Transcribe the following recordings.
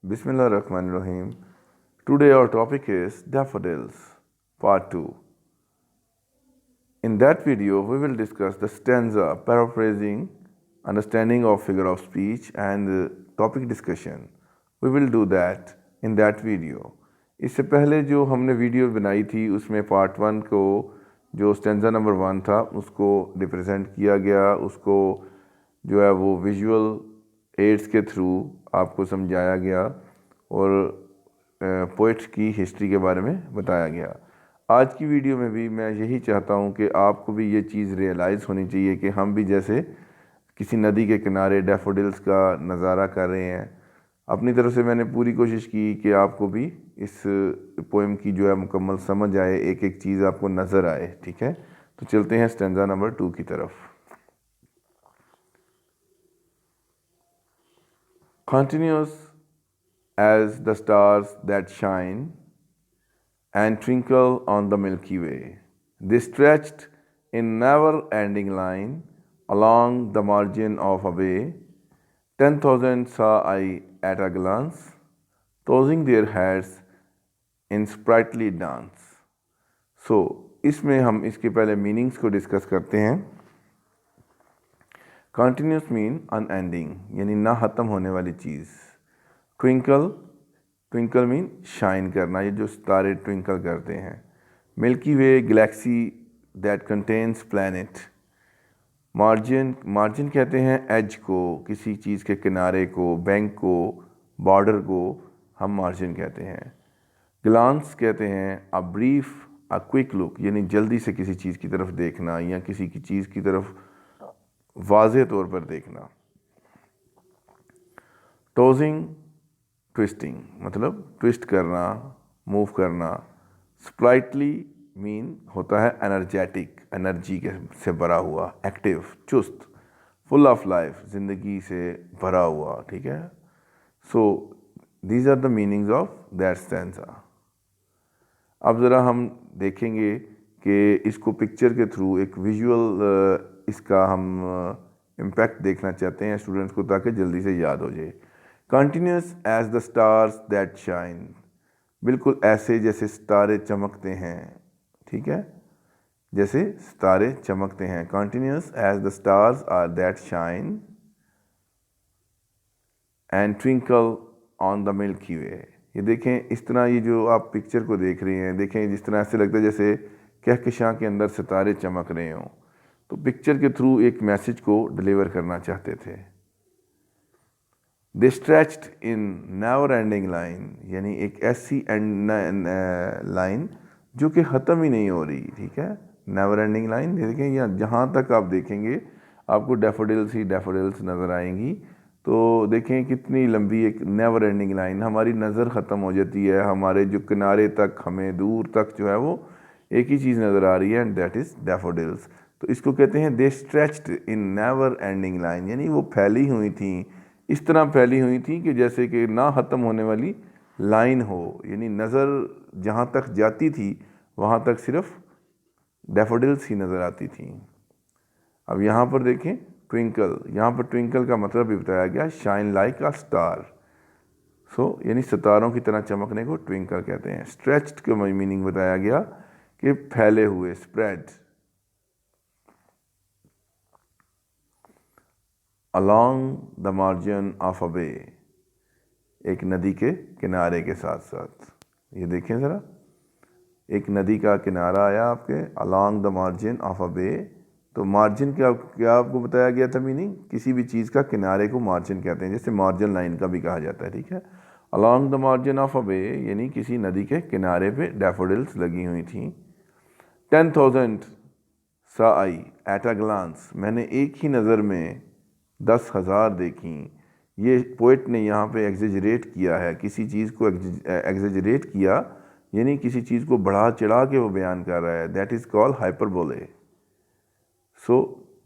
Bismillahirrahmanirrahim. Today our topic is daffodils, part 2. In that video, we will discuss the stanza, paraphrasing, understanding of figure of speech and topic discussion. We will do that in that video. इससे पहले जो हमने video बनाई थी उसमें part 1 को जो stanza number 1 था उसको रिप्रेजेंट किया गया, उसको जो है वो विजुअल एड्स के थ्रू आपको समझाया गया और पोइट्स की हिस्ट्री के बारे में बताया गया। आज की वीडियो में भी मैं यही चाहता हूँ कि आपको भी ये चीज़ रियलाइज़ होनी चाहिए कि हम भी जैसे किसी नदी के किनारे डैफोडिल्स का नज़ारा कर रहे हैं। अपनी तरफ से मैंने पूरी कोशिश की कि आपको भी इस पोएम की जो है मुकम्मल समझ आए, एक एक चीज़ आपको नज़र आए। ठीक है, तो चलते हैं स्टेंजा नंबर 2 की तरफ। Continuous as the stars that shine and twinkle on the Milky Way, they stretched in never-ending line along the margin of a bay. 10,000 saw I at a glance, tossing their heads in sprightly dance. So, इसमें हम इसके पहले meanings को discuss करते हैं। Continuous mean unending, यानी ना ख़त्म होने वाली चीज़। ट्विंकल, ट्विंकल मीन शाइन करना, ये जो सितारे ट्विंकल करते हैं। Milky way, Galaxy that contains planet. Margin, margin कहते हैं एज को, किसी चीज़ के किनारे को, बैंक को, बॉर्डर को हम मार्जिन कहते हैं। ग्लांस कहते हैं a brief, a quick look, यानी जल्दी से किसी चीज़ की तरफ देखना या किसी की चीज़ की तरफ वाज़े तौर पर देखना। टोजिंग, ट्विस्टिंग, मतलब ट्विस्ट करना, मूव करना। स्प्लाइटली मीन होता है एनर्जेटिक, एनर्जी के से भरा हुआ, एक्टिव, चुस्त। फुल ऑफ लाइफ, ज़िंदगी से भरा हुआ। ठीक है, so these are the meanings of that stanza. अब ज़रा हम देखेंगे कि इसको पिक्चर के थ्रू एक विजुअल इसका हम इम्पैक्ट देखना चाहते हैं स्टूडेंट्स को, ताकि जल्दी से याद हो जाए। Continuous as the stars that shine, बिल्कुल ऐसे जैसे सितारे चमकते हैं। ठीक है, जैसे सितारे चमकते हैं। Continuous as the stars are that shine and twinkle on the Milky Way. ये देखें, इस तरह ये जो आप पिक्चर को देख रहे हैं, देखें जिस तरह ऐसे लगता है जैसे कहकशां के अंदर सितारे चमक रहे हों। तो पिक्चर के थ्रू एक मैसेज को डिलीवर करना चाहते थे। They stretched in never ending line, यानी एक ऐसी लाइन जो कि ख़त्म ही नहीं हो रही। ठीक है, नेवर एंडिंग लाइन। देखें या जहाँ तक आप देखेंगे आपको डैफोडिल्स ही डैफोडिल्स नज़र आएंगी। तो देखें कितनी लंबी एक नेवर एंडिंग लाइन, हमारी नज़र ख़त्म हो जाती है, हमारे जो किनारे तक, हमें दूर तक जो है वो एक ही चीज़ नज़र आ रही है, एंड दैट इज़ डैफोडिल्स। तो इसको कहते हैं they stretched in never ending line, यानी वो फैली हुई थी, इस तरह फैली हुई थी कि जैसे कि ना ख़त्म होने वाली लाइन हो, यानी नज़र जहाँ तक जाती थी वहाँ तक सिर्फ डैफोडिल्स ही नज़र आती थी। अब यहाँ पर देखें ट्विंकल, यहाँ पर ट्विंकल का मतलब भी बताया गया, शाइन लाइक अ स्टार। सो यानी सितारों की तरह चमकने को ट्विंकल कहते हैं। स्ट्रेच्ड का मीनिंग बताया गया कि फैले हुए, spread. Along the margin of a bay, एक नदी के किनारे के साथ साथ। ये देखें ज़रा, एक नदी का किनारा आया आपके, along the margin of a bay. तो मार्जिन क्या क्या आपको बताया गया था मीनिंग? किसी भी चीज़ का किनारे को मार्जिन कहते हैं, जैसे मार्जिन लाइन का भी कहा जाता है। ठीक है, along the margin of a bay यानी किसी नदी के किनारे पे डैफोडिल्स लगी हुई थी। 10,000 सा आई एट अ ग्लांस, मैंने एक ही नज़र में 10,000 देखी। ये पोइट ने यहाँ पे एग्जेजरेट किया है, किसी चीज़ को एग्जेजरेट किया, यानी किसी चीज़ को बढ़ा चढ़ा के वो बयान कर रहा है। That is called hyperbole. So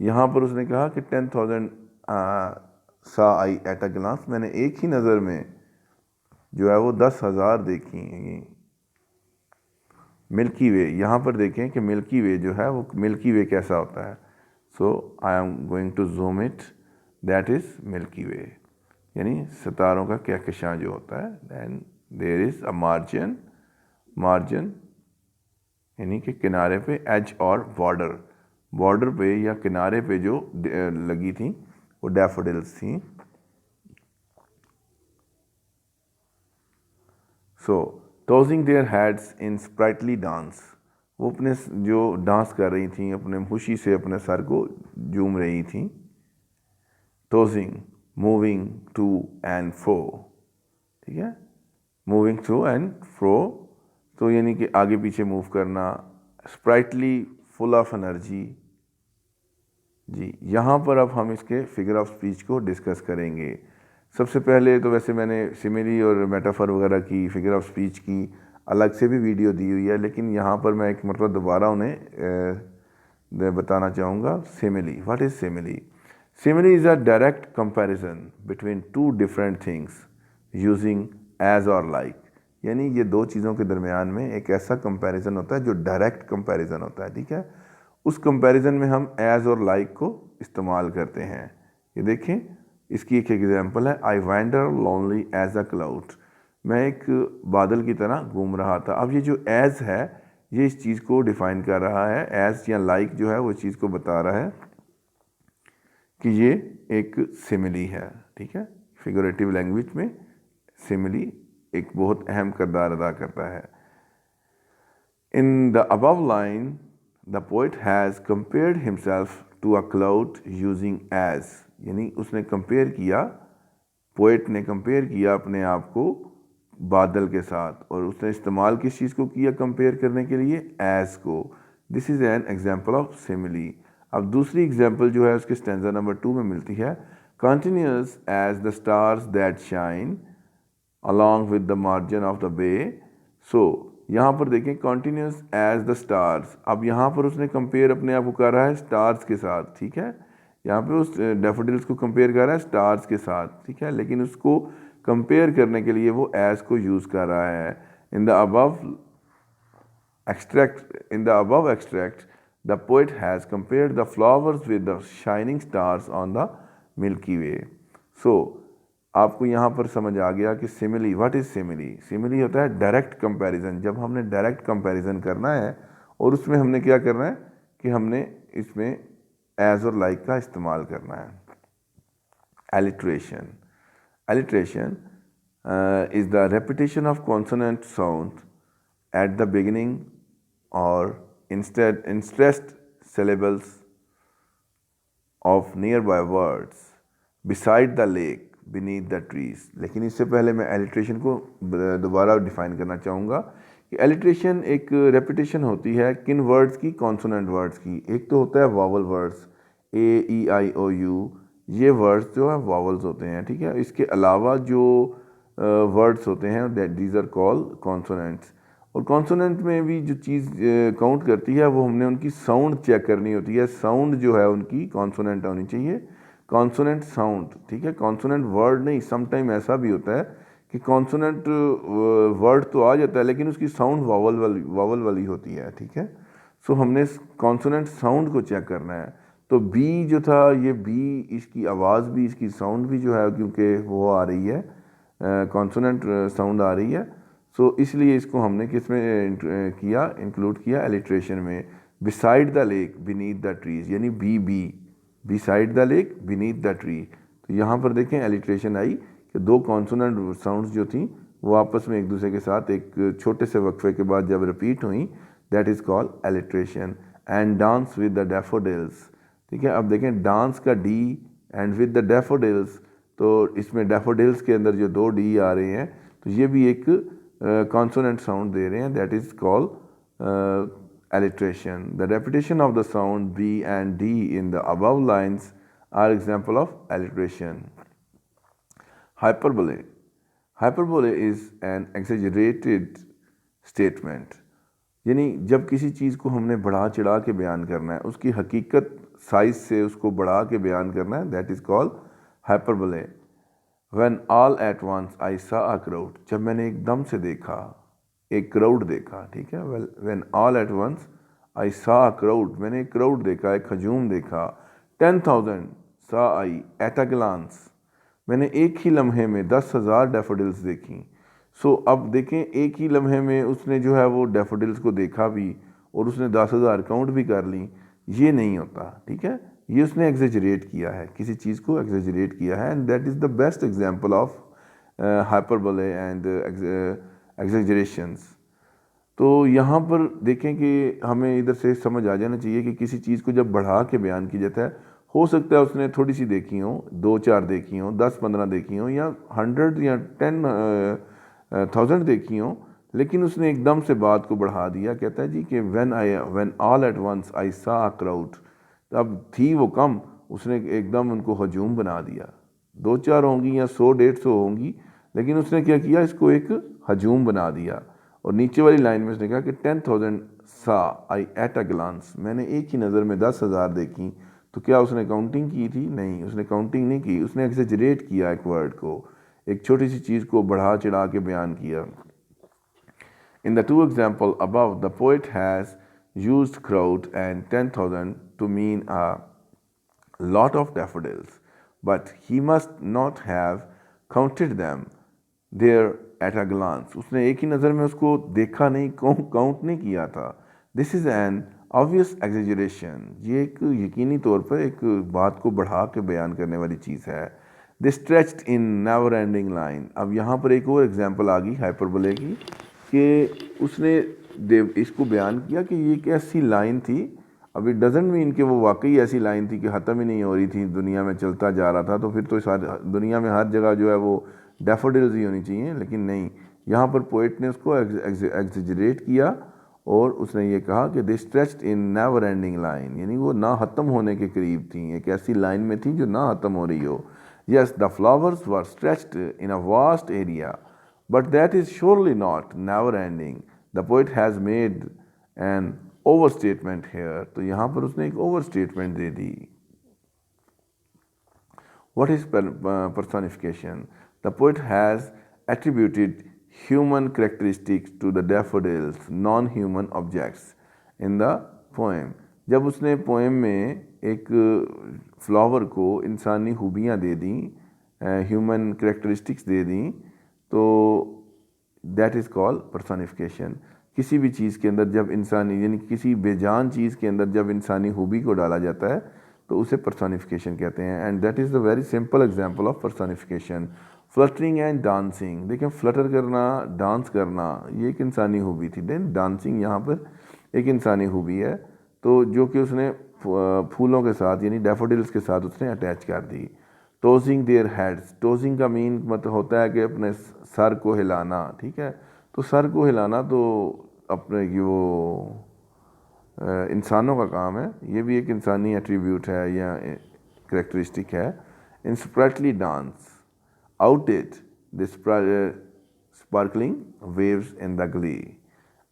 यहाँ पर उसने कहा कि 10,000 सा आई एट अ ग्लांस, मैंने एक ही नज़र में जो है वो 10,000 देखी। मिल्की वे, यहाँ पर देखें कि मिल्की वे जो है वो मिल्की वे कैसा होता है। So I am going to zoom it, that is Milky Way. यानी सितारों का कहकशां जो होता है। Then there is a margin, margin यानी कि किनारे पे, एज और बॉर्डर, बॉर्डर पे या किनारे पे जो लगी थी वो डैफोडिल्स थी। So tossing their heads in sprightly dance, वो अपने जो डांस कर रही थी अपने खुशी से अपने सर को झूम रही थी। Tossing moving to and fro, ठीक है, मूविंग टू एंड फ्रो तो यानी कि आगे पीछे मूव करना। Sprightly full of energy. जी यहाँ पर अब हम इसके फिगर ऑफ स्पीच को डिस्कस करेंगे। सबसे पहले तो वैसे मैंने सिमिली और मेटाफर वगैरह की, फिगर ऑफ स्पीच की अलग से भी वीडियो दी हुई है, लेकिन यहाँ पर मैं एक मतलब दोबारा उन्हें बताना चाहूँगा। Simile, what is simile? Simile is a direct comparison between two different things using as और लाइक, यानी ये दो चीज़ों के दरमियान में एक ऐसा कंपैरिजन होता है जो डायरेक्ट कंपैरिजन होता है, ठीक है। उस कंपैरिजन में हम एज और लाइक को इस्तेमाल करते हैं। ये देखें, इसकी एक एग्जांपल है, I wander lonely as a cloud, मैं एक बादल की तरह घूम रहा था। अब ये जो एज है ये इस चीज़ को डिफाइन कर रहा है, एज या लाइक जो है वो चीज़ को बता रहा है कि ये एक सिमिली है, ठीक है। फिगरेटिव लैंग्वेज में सिमिली एक बहुत अहम किरदार अदा करता है। In the above line the poet has compared himself to a cloud using as, यानी उसने कंपेयर किया, पोइट ने कंपेयर किया अपने आप को बादल के साथ, और उसने इस्तेमाल किस चीज़ को किया कंपेयर करने के लिए? एज को। This is an example of simile. अब दूसरी एग्जाम्पल जो है उसके स्टैंजा नंबर 2 में मिलती है, continuous as the stars that shine along with the margin of the bay. So यहाँ पर देखें, कॉन्टीन्यूस एज द स्टार्स, अब यहाँ पर उसने कंपेयर अपने आप को कर रहा है स्टार्स के साथ, ठीक है। यहाँ पे उस डैफोडिल्स को कंपेयर कर रहा है स्टार्स के साथ, ठीक है, लेकिन उसको कंपेयर करने के लिए वो एज को यूज़ कर रहा है। In the above extract the poet has compared the flowers with the shining stars on the Milky Way. So आपको यहाँ पर समझ आ गया कि simile, what is simile? Simile होता है डायरेक्ट कंपैरिजन। जब हमने डायरेक्ट कंपैरिजन करना है और उसमें हमने क्या करना है कि हमने इसमें एज और लाइक का इस्तेमाल करना है। Alliteration, alliteration is the repetition of consonant sound at the beginning or instead in stressed syllables of nearby words beside the lake beneath the trees। लेकिन इससे पहले मैं एलिट्रेशन को दोबारा डिफाइन करना चाहूँगा कि एलिट्रेशन एक रेपिटेशन होती है किन वर्ड्स की? कॉन्सोनेंट वर्ड्स की। एक तो होता है vowel words, A E I O U, ये वर्ड्स जो है वावल्स होते हैं, ठीक है। इसके अलावा जो वर्ड्स होते हैं that these are called consonants. और कॉन्सोनेंट में भी जो चीज़ काउंट करती है वो हमने उनकी साउंड चेक करनी होती है। साउंड जो है उनकी कॉन्सोनेंट होनी चाहिए, कॉन्सोनेंट साउंड, ठीक है। कॉन्सोनेंट वर्ड नहीं, सम टाइम ऐसा भी होता है कि कॉन्सोनेंट वर्ड तो आ जाता है लेकिन उसकी साउंड वावल वाली होती है, ठीक है। सो हमने कॉन्सोनेंट साउंड को चेक करना है। तो बी जो था, ये बी, इसकी आवाज़ भी, इसकी साउंड भी जो है, क्योंकि वो आ रही है कॉन्सोनेंट साउंड आ रही है, सो इसलिए इसको हमने किस में किया, इंक्लूड किया? एलिट्रेशन में। Beside the lake beneath the trees, यानी बी beside the lake beneath the tree. तो यहाँ पर देखें एलिट्रेशन आई कि दो कॉन्सोनेंट साउंड्स जो थी वो आपस में एक दूसरे के साथ एक छोटे से वक्फे के बाद जब रिपीट हुई, that is called alliteration. And dance with the daffodils, ठीक है। अब देखें डांस का D and with the daffodils, तो इसमें डैफोडिल्स के अंदर जो दो डी आ रहे हैं तो ये भी एक consonant sound दे रहे हैं, that is called alliteration. The repetition of the sound B and D in the above lines are example of alliteration. Hyperbole. Hyperbole is an exaggerated statement. यानी जब किसी चीज़ को हमने बढ़ा चढ़ा के बयान करना है, उसकी हकीकत साइज से उसको बढ़ा के बयान करना है, that is called hyperbole. When all at once I saw a crowd, जब मैंने एकदम से देखा, एक क्राउड देखा, ठीक है। When all at once I saw a crowd, मैंने एक क्राउड देखा, एक हजूम देखा। 10,000 saw I at a glance, मैंने एक ही लम्हे में 10,000 डैफोडिल्स देखी। सो अब देखें, एक ही लम्हे में उसने जो है वो डैफोडिल्स को देखा भी और उसने 10,000 काउंट भी कर ली, ये नहीं होता, ठीक है। ये उसने एग्जेजरेट किया है, किसी चीज़ को एग्जेजरेट किया है, and that is the best example of hyperbole and exaggerations. तो यहाँ पर देखें कि हमें इधर से समझ आ जाना चाहिए कि किसी चीज़ को जब बढ़ा के बयान किया जाता है, हो सकता है उसने थोड़ी सी देखी हो, 2-4 देखी हो, 10-15 देखी हो, या 100 या 10,000 देखी हो, लेकिन उसने एकदम से बात को बढ़ा दिया। कहता है जी कि when all at once I saw a crowd, अब थी वो कम, उसने एकदम उनको हजूम बना दिया। 2-4 होंगी या 100-150 होंगी, लेकिन उसने क्या किया, इसको एक हजूम बना दिया। और नीचे वाली लाइन में उसने कहा कि 10,000 सा आई एट अ ग्लांस, मैंने एक ही नज़र में 10,000 देखी। तो क्या उसने काउंटिंग की थी? नहीं, उसने काउंटिंग नहीं की, उसने एक्सेजरेट किया एक वर्ड को, एक छोटी सी चीज़ को बढ़ा चढ़ा के बयान किया। In the two examples above, the poet has used crowd and 10,000 to mean a lot of daffodils, but he must not have counted them there at a glance. उसने एक ही नज़र में उसको देखा नहीं, काउंट नहीं किया था। This is an obvious exaggeration. ये एक यकीनी तौर पर एक बात को बढ़ा के बयान करने वाली चीज़ है। They stretched in never ending line. अब यहाँ पर एक और एग्जाम्पल आ गई हाइपरबोले की, कि उसने इसको बयान किया कि ये एक ऐसी लाइन थी। अब इट डजेंट मीन कि वो वाकई ऐसी लाइन थी कि ख़त्म ही नहीं हो रही थी, दुनिया में चलता जा रहा था, तो फिर तो सारी दुनिया में हर जगह जो है वो डैफोडिल्स ही होनी चाहिए, लेकिन नहीं, यहाँ पर पोइट ने उसको एग्जेजरेट किया और उसने ये कहा कि they stretched in never ending line, यानी वो ना ख़त्म होने के करीब थी, एक ऐसी लाइन में थी जो ना ख़त्म हो रही हो। Yes, the flowers were stretched in a vast area, but that is surely not never ending. The poet has made an overstatement here. तो यहाँ पर उसने एक overstatement they the. What is personification? The poet has attributed human characteristics to the daffodils, non-human objects in the poem. जब उसने poem में एक flower को इंसानी खूबियाँ दे दी, ह्यूमन करेक्टरिस्टिक्स दे दी, तो दैट इज़ कॉल्ड पर्सोनिफिकेशन। किसी भी चीज़ के अंदर जब इंसानी, यानी किसी बेजान चीज़ के अंदर जब इंसानी खूबी को डाला जाता है तो उसे पर्सोनिफिकेशन कहते हैं। And that is the very simple example of personification. Fluttering and dancing, देखिए फ्लटर करना, डांस करना, ये एक इंसानी खूबी थी। देन डांसिंग यहाँ पर एक इंसानी खूबी है, तो जो कि उसने फूलों के साथ यानी डैफोडिल्स के साथ उसने अटैच कर दी। टोजिंग देयर हेड्स, टोजिंग का मीन मतलब होता है कि अपने सर को हिलाना, ठीक है। तो सर को हिलाना तो अपने की वो इंसानों का काम है, ये भी एक इंसानी एट्रीब्यूट है या करेक्टरिस्टिक है। In sprightly dance, outdid the sparkling waves in the glee.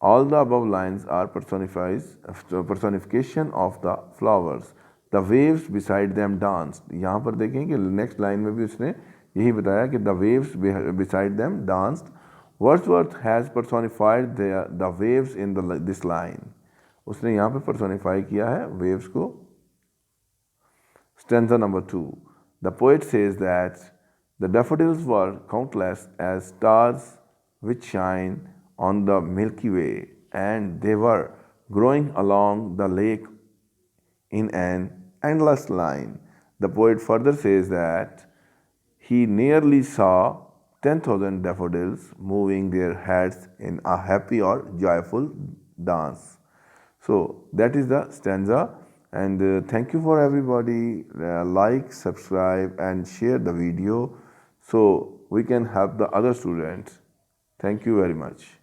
All the above lines are personification of the flowers. The waves beside them danced. यहाँ पर देखें कि नेक्स्ट लाइन में भी उसने यही बताया कि the waves beside them danced. Wordsworth has personified the waves in this line. उसने यहाँ पे personify किया है waves को। Stanza number 2. The poet says that the daffodils were countless as stars which shine on the Milky Way, and they were growing along the lake in an endless line. The poet further says that he nearly saw 10,000 daffodils moving their heads in a happy or joyful dance. So that is the stanza, and thank you for everybody. Like, subscribe and share the video so we can help the other students. Thank you very much.